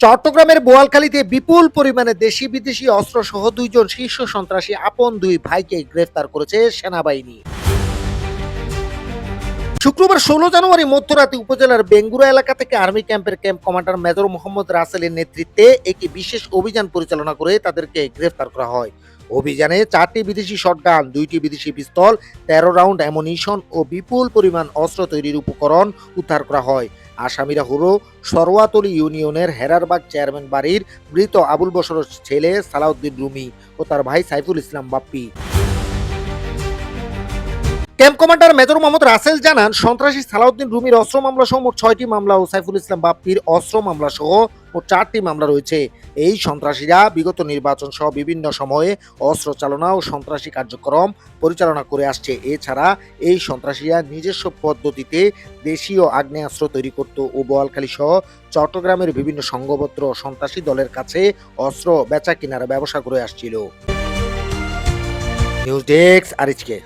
চট্টগ্রামের বোয়ালখালীতে বিপুল পরিমাণে দেশি বিদেশি অস্ত্র সহ 2 জন শীর্ষ সন্ত্রাসী আপন 2 ভাইকে গ্রেফতার করেছে সেনাবাহিনী। শুক্রবার 16 জানুয়ারি মধ্যরাতে উপজেলার বেঙ্গুরা এলাকা থেকে আর্মি ক্যাম্পের ক্যাম্প কমান্ডার মেজর মোহাম্মদ রাসেলের নেতৃত্বে একটি বিশেষ অভিযান পরিচালনা করে তাদেরকে গ্রেফতার করা হয়। অভিযানে 4টি বিদেশি শটগান, 2টি বিদেশি পিস্তল, 13 রাউন্ড অ্যামুনিশন ও বিপুল পরিমাণ অস্ত্র তৈরির উপকরণ উদ্ধার করা হয়। আসামিরা হলো সরোয়াতলী ইউনিয়নের হেরারবাগ চেয়ারম্যান বাড়ির মৃত আবুল বশরের ছেলে সালাউদ্দিন রুমি ও তার ভাই Saiful Islam Bappi. Camp commander major Mohammad Rasel জানান, সন্ত্রাসী সালাউদ্দিন রুমির অস্ত্র মামলা সহ মোট 6টি মামলা ও সাইফুল ইসলাম বাপ্পির অস্ত্র মামলা সহ মোট 4টি মামলা রয়েছে। এই সন্ত্রাসীরা বিগত নির্বাচন সহ বিভিন্ন সময়ে অস্ত্র চালনা ও সন্ত্রাসী কার্যক্রম পরিচালনা করে আসছে। এছাড়া এই সন্ত্রাসীরা নিজস্ব পদ্ধতিতে দেশীয় আগ্নেয়াস্ত্র তৈরি করত ও বোয়ালখালী সহ চট্টগ্রামের বিভিন্ন সংঘবদ্ধ সন্ত্রাসী দলের কাছে অস্ত্র বেচা কেনার ব্যবসা করে আসছিল। News desk আরএইচকে।